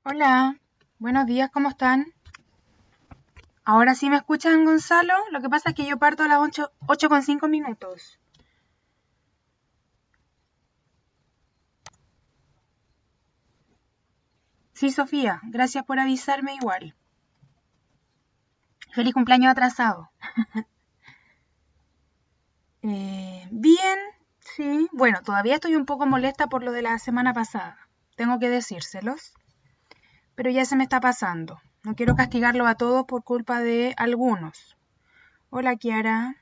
Hola, buenos días, ¿cómo están? Ahora sí me escuchan, Gonzalo. Lo que pasa es que yo parto a las 8:05. Sí, Sofía, gracias por avisarme igual. Feliz cumpleaños atrasado. Bien, sí. Bueno, todavía estoy un poco molesta por lo de la semana pasada. Tengo que decírselos, pero ya se me está pasando. No quiero castigarlo a todos por culpa de algunos. Hola, Kiara.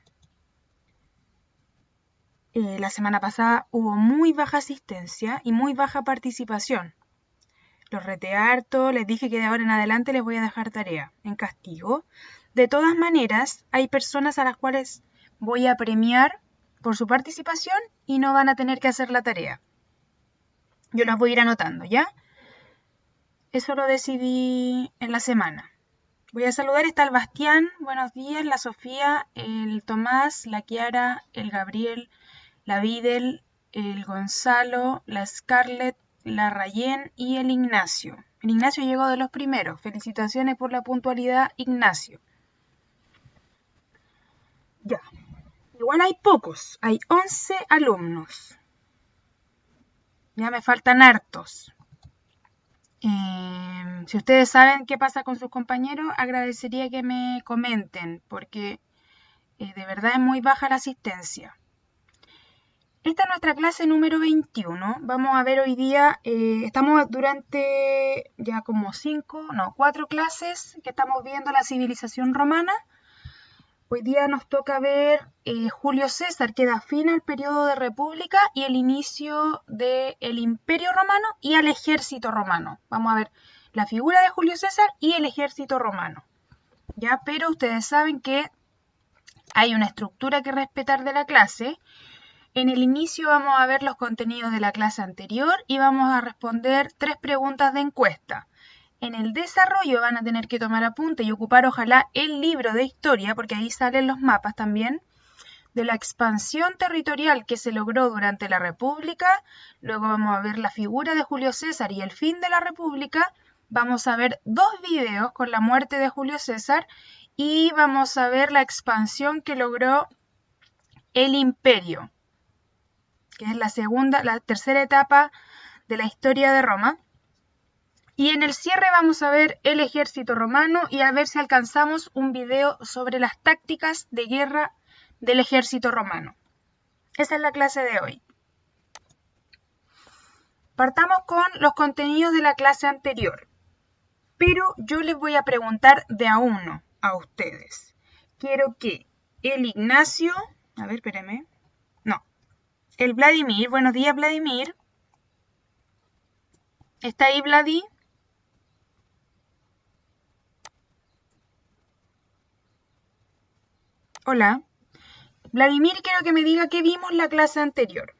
La semana pasada hubo muy baja asistencia y muy baja participación. Los reté harto, les dije que de ahora en adelante les voy a dejar tarea en castigo. De todas maneras, hay personas a las cuales voy a premiar por su participación y no van a tener que hacer la tarea. Yo las voy a ir anotando, ¿ya? Eso lo decidí en la semana. Voy a saludar, está el Bastián, buenos días, la Sofía, el Tomás, la Kiara, el Gabriel, la Videl, el Gonzalo, la Scarlett, la Rayén y el Ignacio. El Ignacio llegó de los primeros. Felicitaciones por la puntualidad, Ignacio. Ya. Igual hay pocos. Hay 11 alumnos. Ya me faltan hartos. Si ustedes saben qué pasa con sus compañeros, agradecería que me comenten, porque de verdad es muy baja la asistencia. Esta es nuestra clase número 21. Vamos a ver hoy día, estamos durante ya como 4 clases que estamos viendo la civilización romana. Hoy día nos toca ver Julio César, que da fin al periodo de república y el inicio del imperio romano y al ejército romano. Vamos a ver la figura de Julio César y el ejército romano. Ya, pero ustedes saben que hay una estructura que respetar de la clase. En el inicio vamos a ver los contenidos de la clase anterior y vamos a responder 3 preguntas de encuesta. En el desarrollo van a tener que tomar apunte y ocupar ojalá el libro de historia, porque ahí salen los mapas también, de la expansión territorial que se logró durante la República. Luego vamos a ver la figura de Julio César y el fin de la República. Vamos a ver 2 videos con la muerte de Julio César y vamos a ver la expansión que logró el imperio, que es la tercera etapa de la historia de Roma. Y en el cierre vamos a ver el ejército romano y a ver si alcanzamos un video sobre las tácticas de guerra del ejército romano. Esa es la clase de hoy. Partamos con los contenidos de la clase anterior, pero yo les voy a preguntar de a uno a ustedes. Quiero que el Ignacio, a ver, espérenme, no, el Vladimir, buenos días Vladimir, ¿está ahí Vladi? Hola. Vladimir, quiero que me diga qué vimos la clase anterior.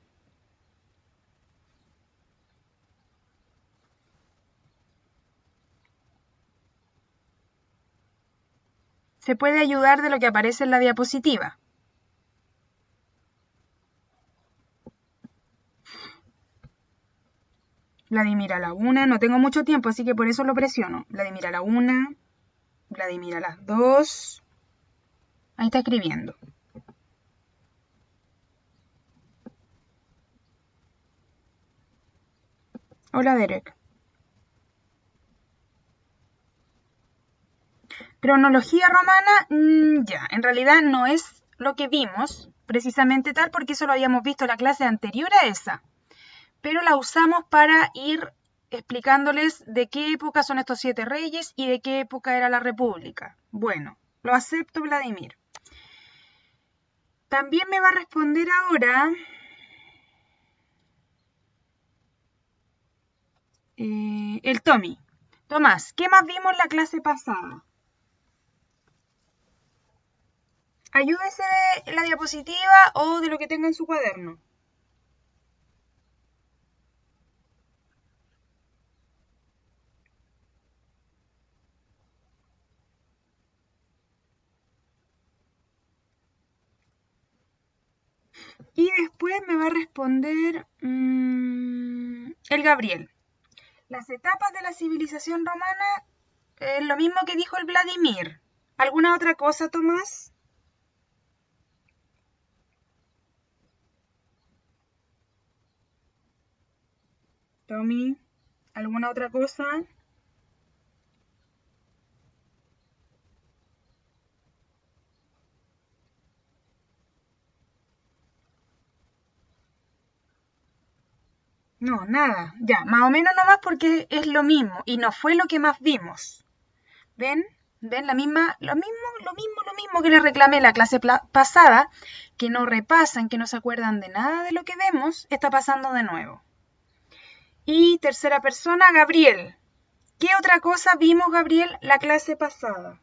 Se puede ayudar de lo que aparece en la diapositiva. Vladimir a la 1, no tengo mucho tiempo, así que por eso lo presiono. Vladimir a la 1, Vladimir a las 2. Ahí está escribiendo. Hola, Derek. Cronología romana, ya, en realidad no es lo que vimos, precisamente tal, porque eso lo habíamos visto en la clase anterior a esa. Pero la usamos para ir explicándoles de qué época son estos 7 reyes y de qué época era la república. Bueno, lo acepto, Vladimir. También me va a responder ahora el Tommy. Tomás, ¿qué más vimos en la clase pasada? Ayúdese de la diapositiva o de lo que tenga en su cuaderno. Y después me va a responder el Gabriel. Las etapas de la civilización romana, lo mismo que dijo el Vladimir. ¿Alguna otra cosa, Tomás? Tommy, ¿alguna otra cosa? No, nada. Ya, más o menos nomás porque es lo mismo y no fue lo que más vimos. ¿Ven? ¿Ven lo mismo que les reclamé la clase pasada, que no repasan, que no se acuerdan de nada de lo que vemos, está pasando de nuevo. Y tercera persona, Gabriel. ¿Qué otra cosa vimos, Gabriel, la clase pasada?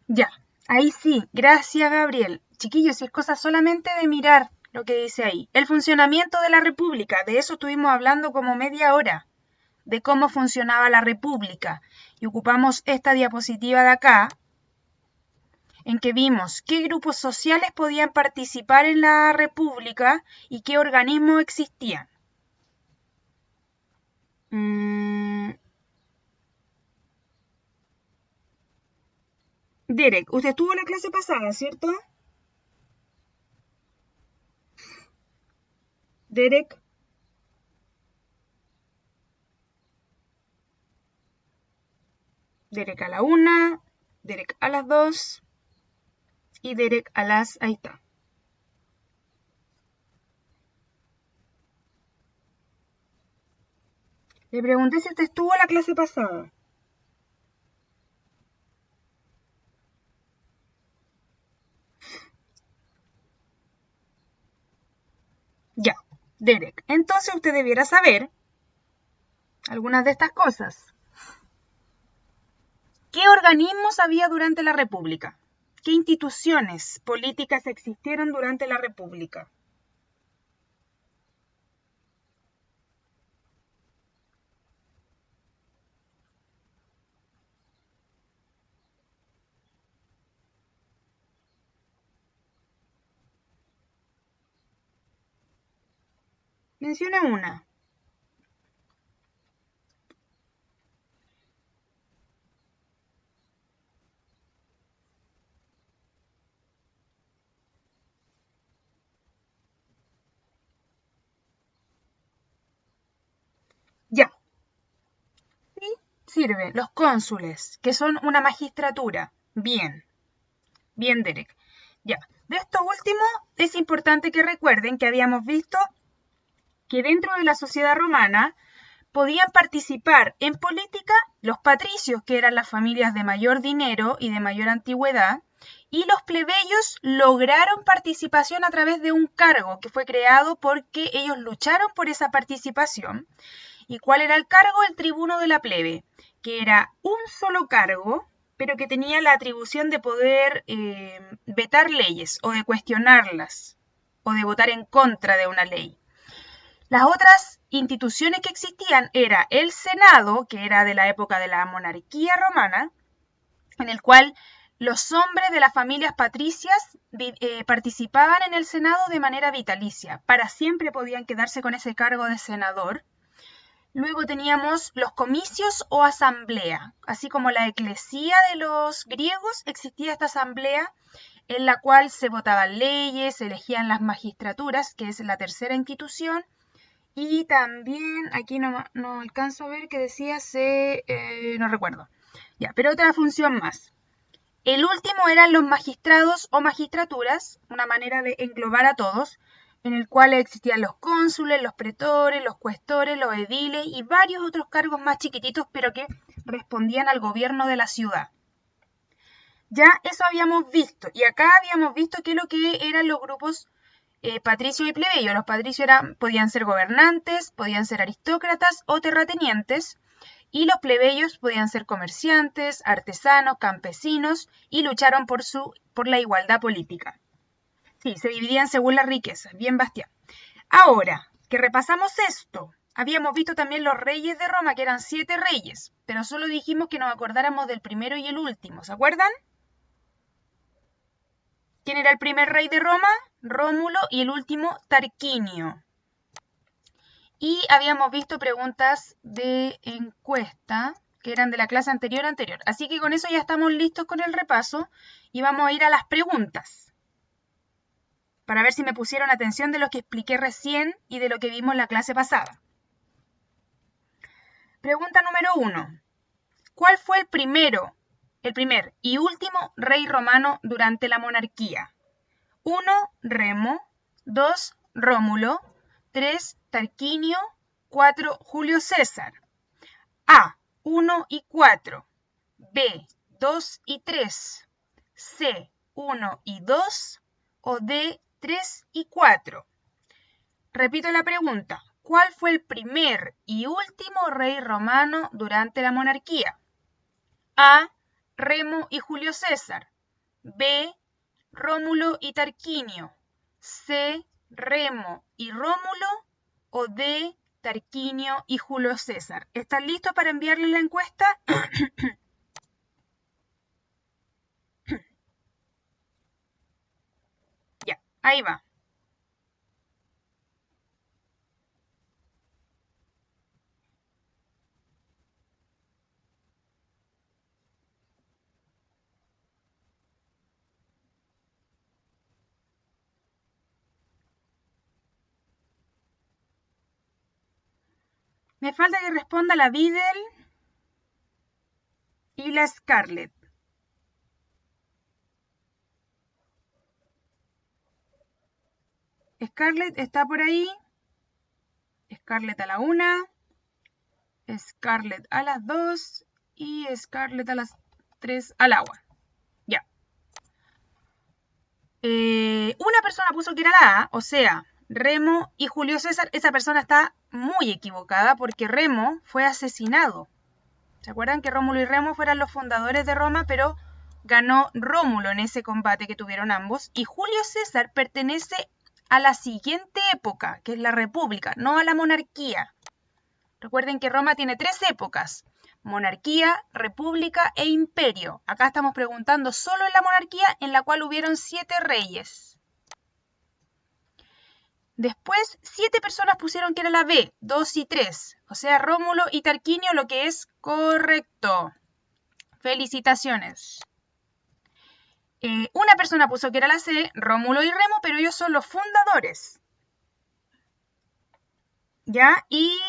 Ya, ahí sí, gracias Gabriel. Chiquillos, es cosa solamente de mirar lo que dice ahí. El funcionamiento de la República, de eso estuvimos hablando como media hora, de cómo funcionaba la República. Y ocupamos esta diapositiva de acá, en que vimos qué grupos sociales podían participar en la República y qué organismos existían. Derek, usted estuvo en la clase pasada, ¿cierto? Derek. Derek a la 1, Derek a las 2 y Derek a las... Ahí está. Le pregunté si usted estuvo en la clase pasada. Ya, Derek. Entonces usted debiera saber algunas de estas cosas. ¿Qué organismos había durante la República? ¿Qué instituciones políticas existieron durante la República? Mencione una. Ya. Sí, sirve. Los cónsules, que son una magistratura. Bien. Bien, Derek. Ya. De esto último, es importante que recuerden que habíamos visto que dentro de la sociedad romana podían participar en política los patricios, que eran las familias de mayor dinero y de mayor antigüedad, y los plebeyos lograron participación a través de un cargo que fue creado porque ellos lucharon por esa participación. ¿Y cuál era el cargo? El tribuno de la plebe, que era un solo cargo, pero que tenía la atribución de poder vetar leyes o de cuestionarlas o de votar en contra de una ley. Las otras instituciones que existían era el Senado, que era de la época de la monarquía romana, en el cual los hombres de las familias patricias participaban en el Senado de manera vitalicia. Para siempre podían quedarse con ese cargo de senador. Luego teníamos los comicios o asamblea. Así como la eclesía de los griegos, existía esta asamblea en la cual se votaban leyes, se elegían las magistraturas, que es la tercera institución. Y también, aquí no alcanzo a ver que decía, no recuerdo. Ya, pero otra función más. El último eran los magistrados o magistraturas, una manera de englobar a todos, en el cual existían los cónsules, los pretores, los cuestores, los ediles y varios otros cargos más chiquititos, pero que respondían al gobierno de la ciudad. Ya eso habíamos visto, y acá habíamos visto que lo que eran los grupos patricio y plebeyo. Los patricios podían ser gobernantes, podían ser aristócratas o terratenientes, Y los plebeyos podían ser comerciantes, artesanos, campesinos y lucharon por la igualdad política. Sí, se dividían según las riquezas. Bien, Bastián. Ahora que repasamos esto, habíamos visto también los reyes de Roma, que eran 7 reyes, pero solo dijimos que nos acordáramos del primero y el último. ¿Se acuerdan? ¿Quién era el primer rey de Roma? Rómulo, y el último, Tarquinio. Y habíamos visto preguntas de encuesta que eran de la clase anterior. Así que con eso ya estamos listos con el repaso y vamos a ir a las preguntas. Para ver si me pusieron atención de lo que expliqué recién y de lo que vimos en la clase pasada. Pregunta número 1. ¿Cuál fue el primer y último rey romano durante la monarquía? 1. Remo. 2. Rómulo. 3. Tarquinio. 4. Julio César. A. 1 y 4. B. 2 y 3. C. 1 y 2. O D. 3 y 4. Repito la pregunta. ¿Cuál fue el primer y último rey romano durante la monarquía? A. Remo y Julio César. B. Rómulo y Tarquinio. C. Remo y Rómulo. O D. Tarquinio y Julio César. ¿Están listos para enviarle la encuesta? Ya, ahí va. Me falta que responda la Vidal y la Scarlett. Scarlett está por ahí. Scarlett a la 1. Scarlett a las 2. Y Scarlett a las 3 al agua. Ya. Una persona puso que era la A, o sea, Remo y Julio César. Esa persona está muy equivocada porque Remo fue asesinado. ¿Se acuerdan que Rómulo y Remo fueron los fundadores de Roma, pero ganó Rómulo en ese combate que tuvieron ambos? Y Julio César pertenece a la siguiente época, que es la República, no a la monarquía. Recuerden que Roma tiene 3 épocas: monarquía, república e imperio. Acá estamos preguntando solo en la monarquía, en la cual hubieron 7 reyes. Después, 7 personas pusieron que era la B, 2 y 3. O sea, Rómulo y Tarquinio, lo que es correcto. Felicitaciones. Una persona puso que era la C, Rómulo y Remo, pero ellos son los fundadores. ¿Ya? Y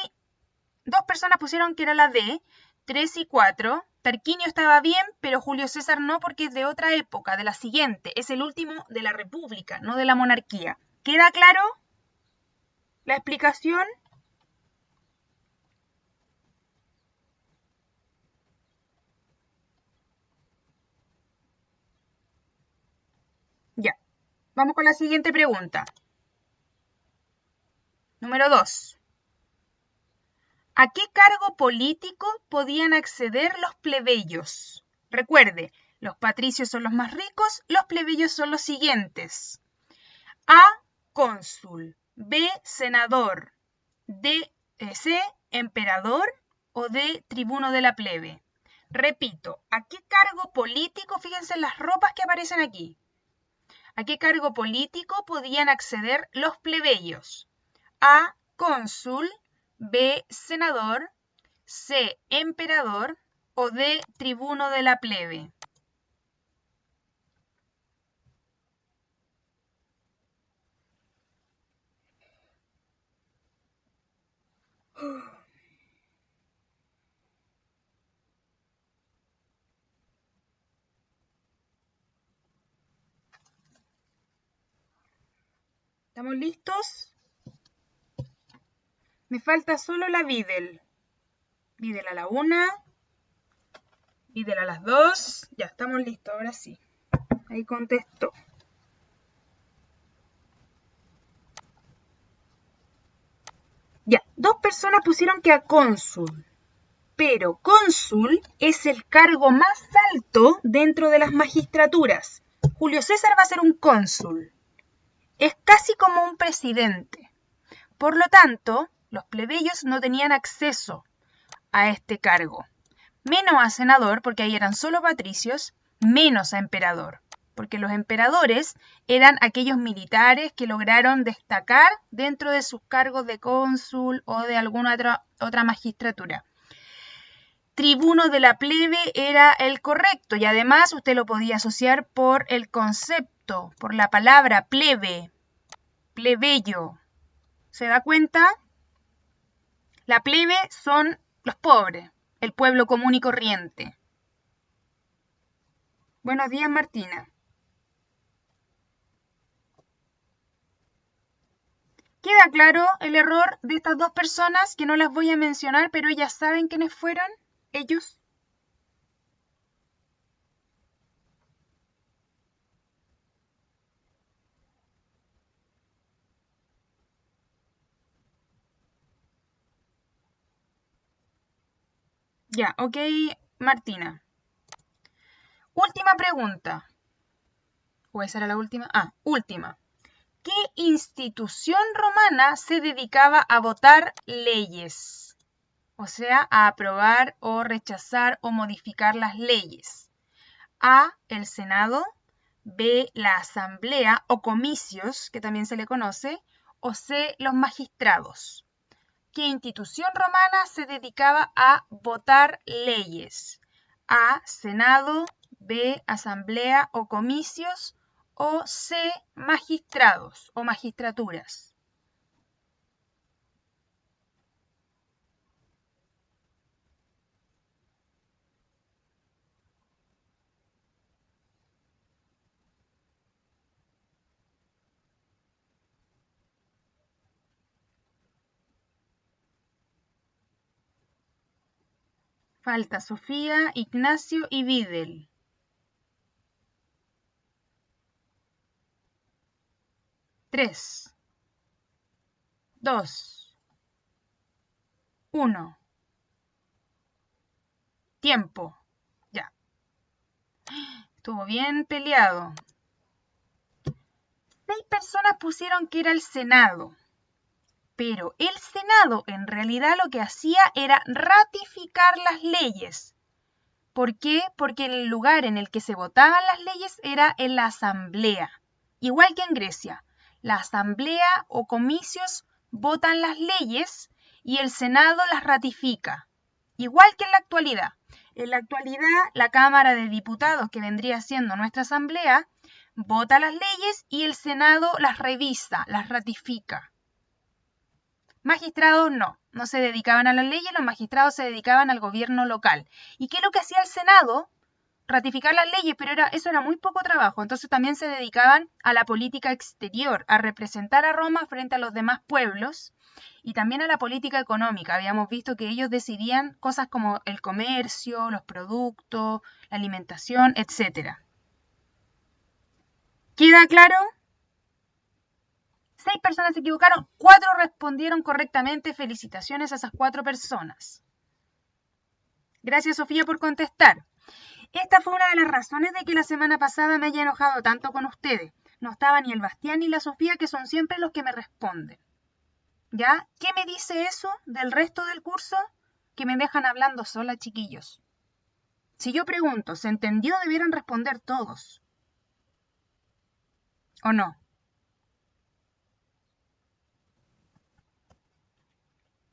2 personas pusieron que era la D, 3 y 4. Tarquinio estaba bien, pero Julio César no, porque es de otra época, de la siguiente. Es el último de la República, no de la monarquía. ¿Queda claro la explicación? Ya. Vamos con la siguiente pregunta. Número 2. ¿A qué cargo político podían acceder los plebeyos? Recuerde, los patricios son los más ricos, los plebeyos son los siguientes. A. Cónsul. B. Senador. C. Emperador. O D. Tribuno de la plebe. Repito, ¿a qué cargo político? Fíjense en las ropas que aparecen aquí. ¿A qué cargo político podían acceder los plebeyos? A. Cónsul. B. Senador. C. Emperador. O D. Tribuno de la plebe. ¿Estamos listos? Me falta solo la Vidal. Vidal a la 1. Vidal a las 2. Ya, estamos listos, ahora sí. Ahí contestó. Ya, 2 personas pusieron que a cónsul. Pero cónsul es el cargo más alto dentro de las magistraturas. Julio César va a ser un cónsul. Es casi como un presidente. Por lo tanto, los plebeyos no tenían acceso a este cargo. Menos a senador, porque ahí eran solo patricios, menos a emperador, porque los emperadores eran aquellos militares que lograron destacar dentro de sus cargos de cónsul o de alguna otra magistratura. Tribuno de la plebe era el correcto y además usted lo podía asociar por el concepto, por la palabra plebe, plebeyo. ¿Se da cuenta? La plebe son los pobres, el pueblo común y corriente. Buenos días, Martina. ¿Queda claro el error de estas dos personas que no las voy a mencionar, pero ellas saben quiénes fueron? Ellos. Ya, ok, Martina. Última pregunta. ¿O esa era la última? Última. ¿Qué institución romana se dedicaba a votar leyes? O sea, a aprobar o rechazar o modificar las leyes. A, el Senado. B, la Asamblea o comicios, que también se le conoce. O C, los magistrados. ¿Qué institución romana se dedicaba a votar leyes? A, Senado. B, Asamblea o comicios. O C, magistrados o magistraturas. Falta Sofía, Ignacio y Videl. Tres, 2, 1. Tiempo. Ya. Estuvo bien peleado. 6 personas pusieron que era el Senado. Pero el Senado en realidad lo que hacía era ratificar las leyes. ¿Por qué? Porque el lugar en el que se votaban las leyes era en la Asamblea. Igual que en Grecia. La Asamblea o comicios votan las leyes y el Senado las ratifica. Igual que en la actualidad. En la actualidad, la Cámara de Diputados, que vendría siendo nuestra Asamblea, vota las leyes y el Senado las revisa, las ratifica. Magistrados no se dedicaban a las leyes, los magistrados se dedicaban al gobierno local. ¿Y qué es lo que hacía el Senado? Ratificar las leyes, pero eso era muy poco trabajo. Entonces también se dedicaban a la política exterior, a representar a Roma frente a los demás pueblos y también a la política económica. Habíamos visto que ellos decidían cosas como el comercio, los productos, la alimentación, etc. ¿Queda claro? 6 personas se equivocaron, 4 respondieron correctamente. Felicitaciones a esas 4 personas. Gracias, Sofía, por contestar. Esta fue una de las razones de que la semana pasada me haya enojado tanto con ustedes. No estaba ni el Bastián ni la Sofía, que son siempre los que me responden. ¿Ya? ¿Qué me dice eso del resto del curso? Que me dejan hablando sola, chiquillos. Si yo pregunto, ¿se entendió? Debieran responder todos. ¿O no?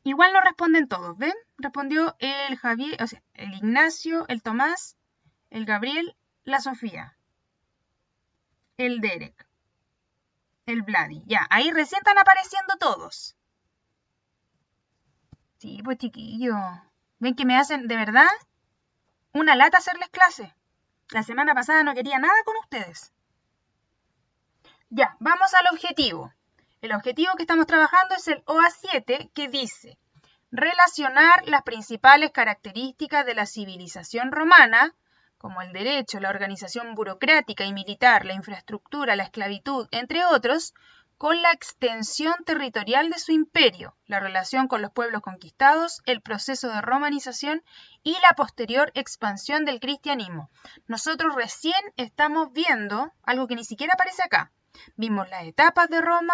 Igual no responden todos, ¿ven? Respondió el Javier, o sea, el Ignacio, el Tomás, el Gabriel, la Sofía, el Derek, el Vladi. Ya, ahí recién están apareciendo todos. Sí, pues chiquillo. ¿Ven que me hacen, de verdad, una lata hacerles clase? La semana pasada no quería nada con ustedes. Ya, vamos al objetivo. El objetivo que estamos trabajando es el OA7, que dice relacionar las principales características de la civilización romana, como el derecho, la organización burocrática y militar, la infraestructura, la esclavitud, entre otros, con la extensión territorial de su imperio, la relación con los pueblos conquistados, el proceso de romanización y la posterior expansión del cristianismo. Nosotros recién estamos viendo algo que ni siquiera aparece acá. Vimos las etapas de Roma,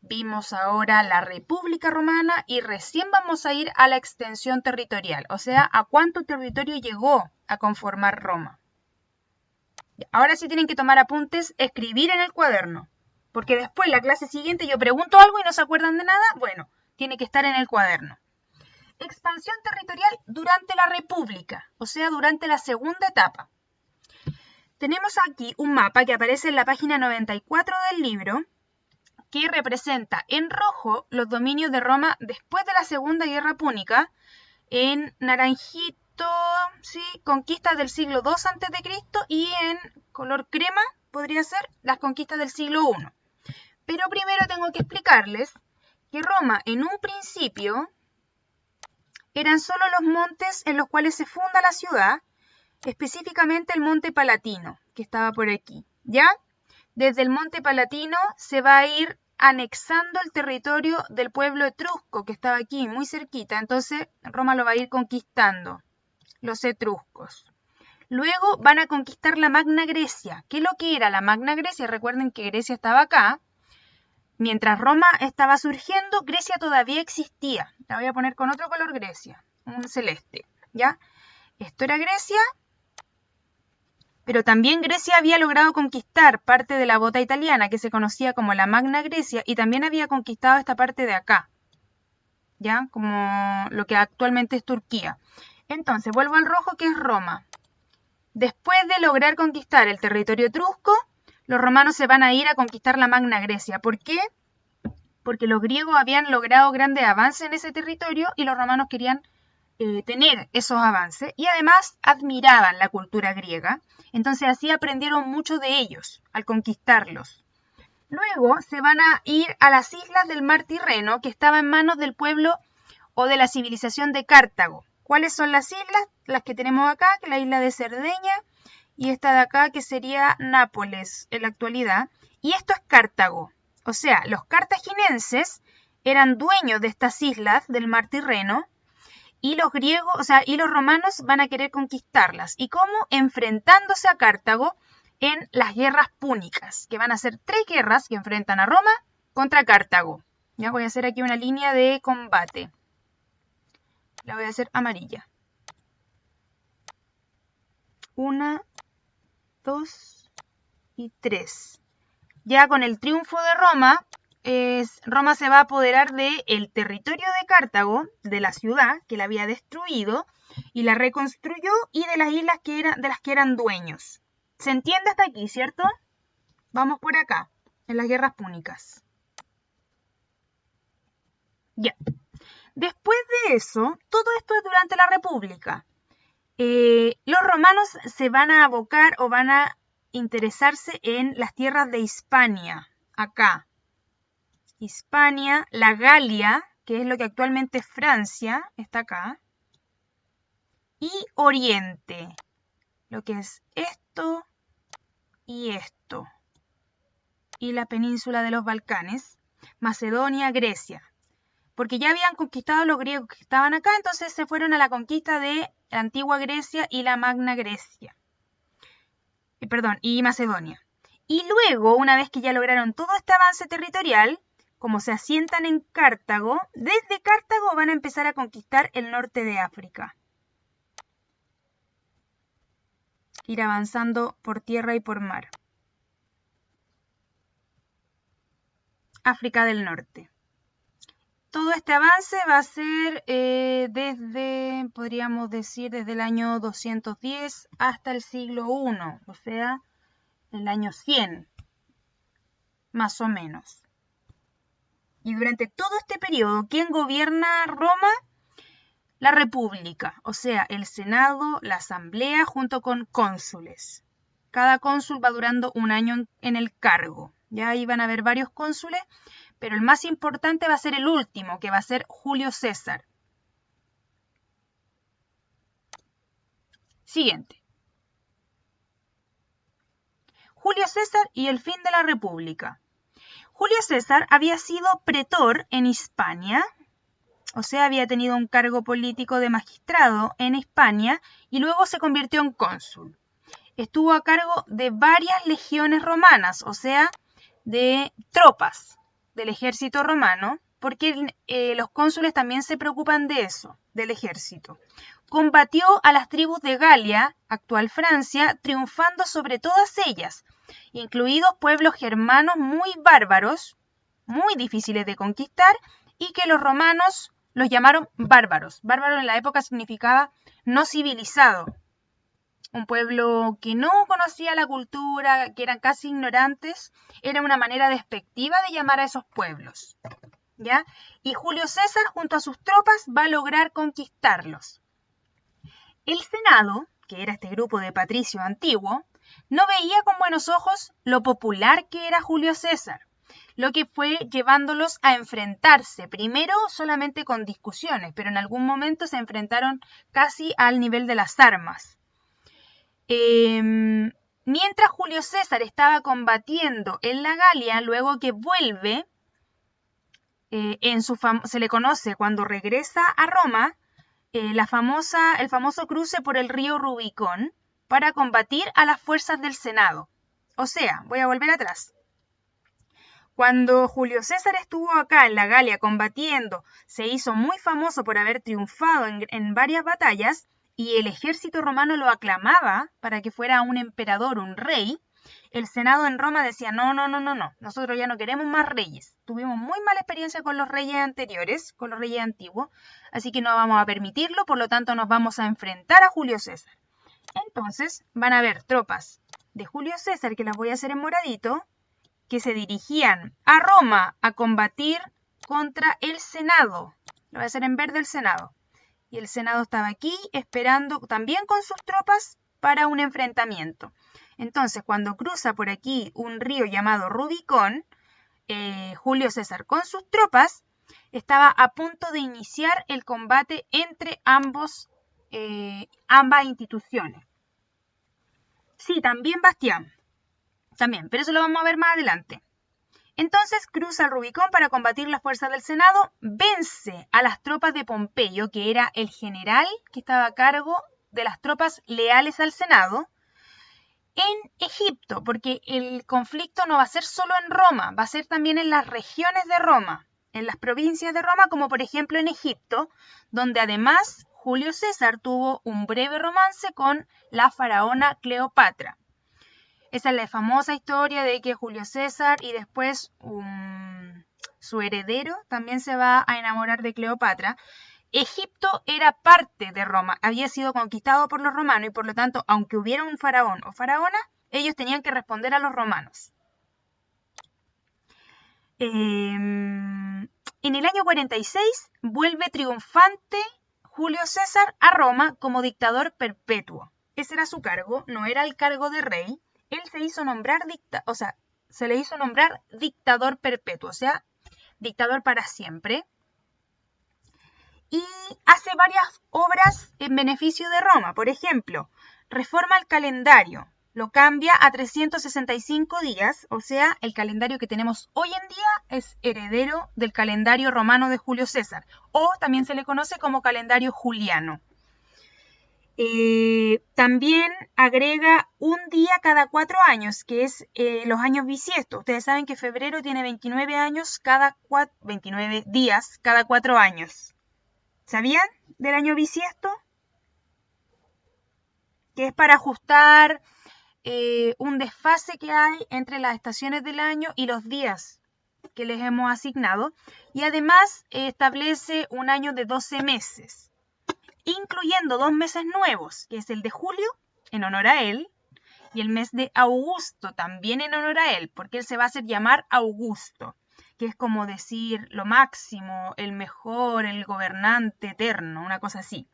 vimos ahora la República Romana y recién vamos a ir a la extensión territorial, o sea, a cuánto territorio llegó a conformar Roma. Ahora sí tienen que tomar apuntes, escribir en el cuaderno, porque después la clase siguiente yo pregunto algo y no se acuerdan de nada, bueno, tiene que estar en el cuaderno. Expansión territorial durante la República, o sea, durante la segunda etapa. Tenemos aquí un mapa que aparece en la página 94 del libro, que representa en rojo los dominios de Roma después de la Segunda Guerra Púnica, en naranjito, sí, conquistas del siglo II a.C. y en color crema podría ser las conquistas del siglo I. Pero primero tengo que explicarles que Roma en un principio eran solo los montes en los cuales se funda la ciudad, específicamente el Monte Palatino, que estaba por aquí, ¿ya? Desde el Monte Palatino se va a ir anexando el territorio del pueblo etrusco, que estaba aquí, muy cerquita. Entonces, Roma lo va a ir conquistando, los etruscos. Luego van a conquistar la Magna Grecia. ¿Qué es lo que era la Magna Grecia? Recuerden que Grecia estaba acá. Mientras Roma estaba surgiendo, Grecia todavía existía. La voy a poner con otro color Grecia, un celeste, ¿ya? Esto era Grecia. Pero también Grecia había logrado conquistar parte de la bota italiana, que se conocía como la Magna Grecia, y también había conquistado esta parte de acá, ¿ya? Como lo que actualmente es Turquía. Entonces, vuelvo al rojo, que es Roma. Después de lograr conquistar el territorio etrusco, los romanos se van a ir a conquistar la Magna Grecia. ¿Por qué? Porque los griegos habían logrado grandes avances en ese territorio y los romanos querían tener esos avances y además admiraban la cultura griega, entonces así aprendieron mucho de ellos al conquistarlos. Luego se van a ir a las islas del mar Tirreno, que estaba en manos del pueblo o de la civilización de Cartago. ¿Cuáles son las islas? Las que tenemos acá, que es la isla de Cerdeña y esta de acá que sería Nápoles en la actualidad, y esto es Cartago. O sea, los cartaginenses eran dueños de estas islas del mar Tirreno, y los griegos, o sea, y los romanos van a querer conquistarlas. ¿Y cómo? Enfrentándose a Cartago en las guerras púnicas, que van a ser 3 guerras que enfrentan a Roma contra Cartago. Ya voy a hacer aquí una línea de combate. La voy a hacer amarilla. 1, 2 y 3. Ya con el triunfo de Roma, Roma se va a apoderar del territorio de Cartago, de la ciudad que la había destruido, y la reconstruyó, y de las islas de las que eran dueños. ¿Se entiende hasta aquí, cierto? Vamos por acá, en las guerras púnicas. Ya. Después de eso, todo esto es durante la República. Los romanos se van a abocar o van a interesarse en las tierras de Hispania, acá. Hispania, la Galia, que es lo que actualmente es Francia, está acá. Y Oriente, lo que es esto y esto. Y la península de los Balcanes, Macedonia, Grecia. Porque ya habían conquistado los griegos que estaban acá, entonces se fueron a la conquista de la antigua Grecia y la Magna Grecia. Y Macedonia. Y luego, una vez que ya lograron todo este avance territorial, como se asientan en Cartago, desde Cartago van a empezar a conquistar el norte de África. Ir avanzando por tierra y por mar. África del Norte. Todo este avance va a ser desde, podríamos decir, desde el año 210 hasta el siglo I, o sea, el año 100, más o menos. Y durante todo este periodo, ¿quién gobierna Roma? La República, o sea, el Senado, la Asamblea, junto con cónsules. Cada cónsul va durando un año en el cargo. Ya ahí van a haber varios cónsules, pero el más importante va a ser el último, que va a ser Julio César. Siguiente. Julio César y el fin de la República. Julio César había sido pretor en Hispania, o sea, había tenido un cargo político de magistrado en Hispania y luego se convirtió en cónsul. Estuvo a cargo de varias legiones romanas, o sea, de tropas del ejército romano, porque los cónsules también se preocupan de eso, del ejército. Combatió a las tribus de Galia, actual Francia, triunfando sobre todas ellas, incluidos pueblos germanos muy bárbaros, muy difíciles de conquistar, y que los romanos los llamaron bárbaros. Bárbaro en la época significaba no civilizado. Un pueblo que no conocía la cultura, que eran casi ignorantes, era una manera despectiva de llamar a esos pueblos, ¿ya? Y Julio César, junto a sus tropas, va a lograr conquistarlos. El Senado, que era este grupo de patricios antiguo, no veía con buenos ojos lo popular que era Julio César, lo que fue llevándolos a enfrentarse, primero solamente con discusiones, pero en algún momento se enfrentaron casi al nivel de las armas. Mientras Julio César estaba combatiendo en la Galia, luego que vuelve, se le conoce cuando regresa a Roma, el famoso cruce por el río Rubicón para combatir a las fuerzas del Senado. O sea, voy a volver atrás. Cuando Julio César estuvo acá en la Galia combatiendo, se hizo muy famoso por haber triunfado en varias batallas y el ejército romano lo aclamaba para que fuera un emperador, un rey. El Senado en Roma decía, no, nosotros ya no queremos más reyes. Tuvimos muy mala experiencia con los reyes anteriores, con los reyes antiguos, así que no vamos a permitirlo, por lo tanto nos vamos a enfrentar a Julio César. Entonces van a haber tropas de Julio César, que las voy a hacer en moradito, que se dirigían a Roma a combatir contra el Senado. Lo voy a hacer en verde el Senado. Y el Senado estaba aquí esperando también con sus tropas para un enfrentamiento. Entonces, cuando cruza por aquí un río llamado Rubicón, Julio César con sus tropas estaba a punto de iniciar el combate entre ambas instituciones. Sí, también Bastián. También, pero eso lo vamos a ver más adelante. Entonces cruza el Rubicón para combatir las fuerzas del Senado, vence a las tropas de Pompeyo, que era el general que estaba a cargo de las tropas leales al Senado, en Egipto, porque el conflicto no va a ser solo en Roma, va a ser también en las regiones de Roma, en las provincias de Roma, como por ejemplo en Egipto, donde además Julio César tuvo un breve romance con la faraona Cleopatra. Esa es la famosa historia de que Julio César y después su heredero también se va a enamorar de Cleopatra. Egipto era parte de Roma, había sido conquistado por los romanos y por lo tanto, aunque hubiera un faraón o faraona, ellos tenían que responder a los romanos. En el año 46 vuelve triunfante Julio César a Roma como dictador perpetuo. Ese era su cargo, no era el cargo de rey. Él se hizo nombrar se le hizo nombrar dictador perpetuo, o sea, dictador para siempre. Y hace varias obras en beneficio de Roma. Por ejemplo, reforma el calendario, lo cambia a 365 días, o sea, el calendario que tenemos hoy en día es heredero del calendario romano de Julio César, o también se le conoce como calendario juliano. También agrega un día cada 4 años, que es los años bisiestos. Ustedes saben que febrero tiene 29 días cada 4 años. ¿Sabían del año bisiesto? Que es para ajustar un desfase que hay entre las estaciones del año y los días que les hemos asignado. Y además establece un año de 12 meses. Incluyendo 2 meses nuevos, que es el de julio, en honor a él, y el mes de Augusto, también en honor a él, porque él se va a hacer llamar Augusto, que es como decir lo máximo, el mejor, el gobernante eterno, una cosa así.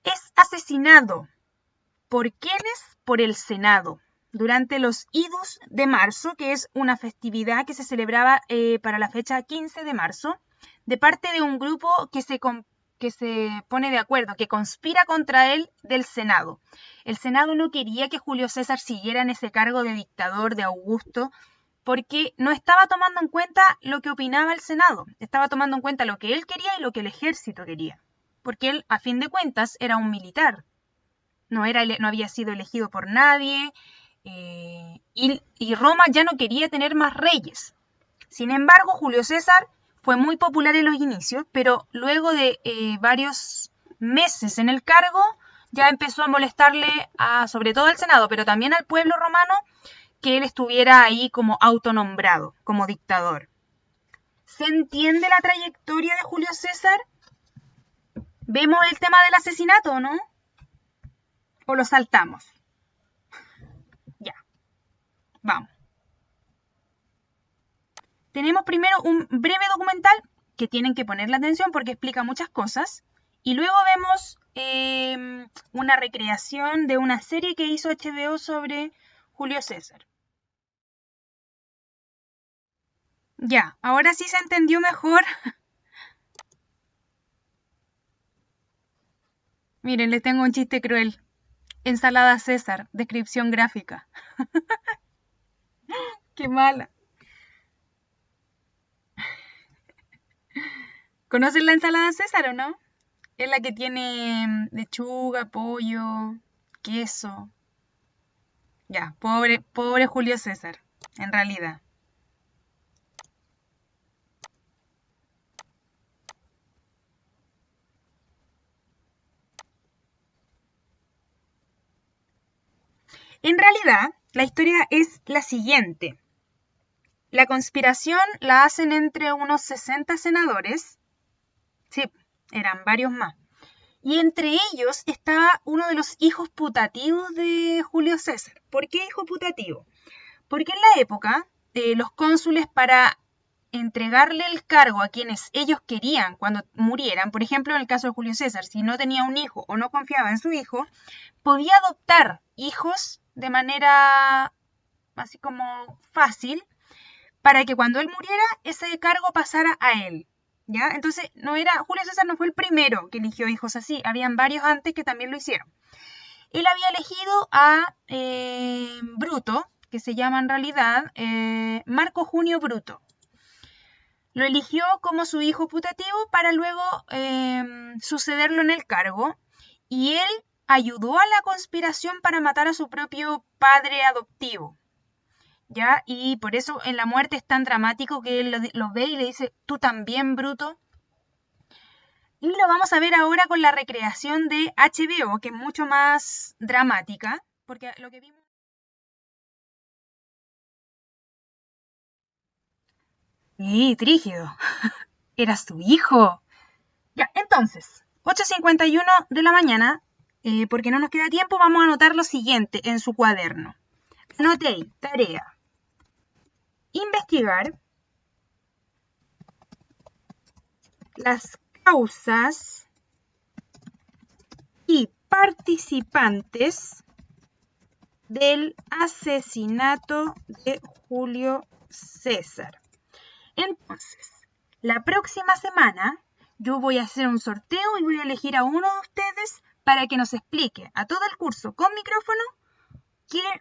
Es asesinado. ¿Por quiénes? Por el Senado, durante los Idus de marzo, que es una festividad que se celebraba para la fecha 15 de marzo, de parte de un grupo que se pone de acuerdo, que conspira contra él del Senado. El Senado no quería que Julio César siguiera en ese cargo de dictador de Augusto, porque no estaba tomando en cuenta lo que opinaba el Senado, estaba tomando en cuenta lo que él quería y lo que el ejército quería, porque él, a fin de cuentas, era un militar, no había sido elegido por nadie, y Roma ya no quería tener más reyes. Sin embargo, Julio César fue muy popular en los inicios, pero luego de varios meses en el cargo, ya empezó a molestarle sobre todo al Senado, pero también al pueblo romano, que él estuviera ahí como autonombrado, como dictador. ¿Se entiende la trayectoria de Julio César? ¿Vemos el tema del asesinato o no? ¿O lo saltamos? Ya, vamos. Tenemos primero un breve documental que tienen que ponerle atención porque explica muchas cosas. Y luego vemos una recreación de una serie que hizo HBO sobre Julio César. Ya, ahora sí se entendió mejor. Miren, les tengo un chiste cruel. Ensalada César, descripción gráfica. Qué mala. ¿Conocen la ensalada César o no? Es la que tiene lechuga, pollo, queso. Ya, pobre Julio César, en realidad. En realidad, la historia es la siguiente. La conspiración la hacen entre unos 60 senadores. Sí, eran varios más. Y entre ellos estaba uno de los hijos putativos de Julio César. ¿Por qué hijo putativo? Porque en la época, los cónsules, para entregarle el cargo a quienes ellos querían cuando murieran, por ejemplo en el caso de Julio César, si no tenía un hijo o no confiaba en su hijo, podía adoptar hijos de manera así como fácil, para que cuando él muriera ese cargo pasara a él. ¿Ya? Entonces, Julio César no fue el primero que eligió hijos así, habían varios antes que también lo hicieron. Él había elegido a Bruto, que se llama en realidad Marco Junio Bruto. Lo eligió como su hijo putativo para luego sucederlo en el cargo, y él ayudó a la conspiración para matar a su propio padre adoptivo. ¿Ya? Y por eso en la muerte es tan dramático que él lo ve y le dice, ¿tú también, Bruto? Y lo vamos a ver ahora con la recreación de HBO, que es mucho más dramática, porque lo que vimos... Sí, Trígido, era su hijo. Ya, entonces, 8:51 de la mañana, porque no nos queda tiempo, vamos a anotar lo siguiente en su cuaderno. Anoté, tarea. Investigar las causas y participantes del asesinato de Julio César. Entonces, la próxima semana yo voy a hacer un sorteo y voy a elegir a uno de ustedes para que nos explique a todo el curso con micrófono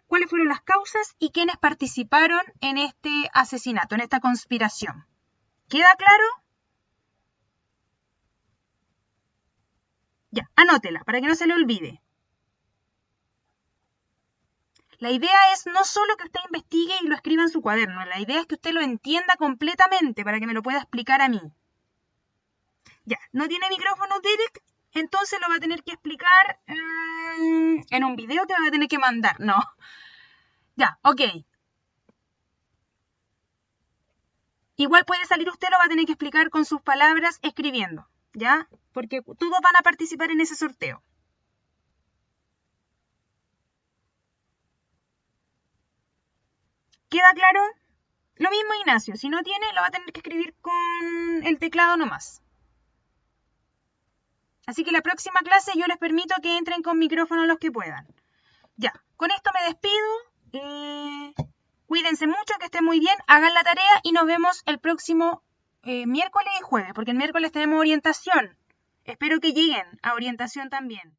cuáles fueron las causas y quiénes participaron en este asesinato, en esta conspiración. ¿Queda claro? Ya, anótela para que no se le olvide. La idea es no solo que usted investigue y lo escriba en su cuaderno, la idea es que usted lo entienda completamente para que me lo pueda explicar a mí. Ya, ¿no tiene micrófono, Derek? Entonces lo va a tener que explicar en un video que va a tener que mandar. No. Ya, ok. Igual puede salir usted, lo va a tener que explicar con sus palabras escribiendo, ¿ya? Porque todos van a participar en ese sorteo. ¿Queda claro? Lo mismo, Ignacio. Si no tiene, lo va a tener que escribir con el teclado nomás. Así que la próxima clase yo les permito que entren con micrófono los que puedan. Ya, con esto me despido. Cuídense mucho, que estén muy bien, hagan la tarea y nos vemos el próximo miércoles y jueves, porque el miércoles tenemos orientación. Espero que lleguen a orientación también.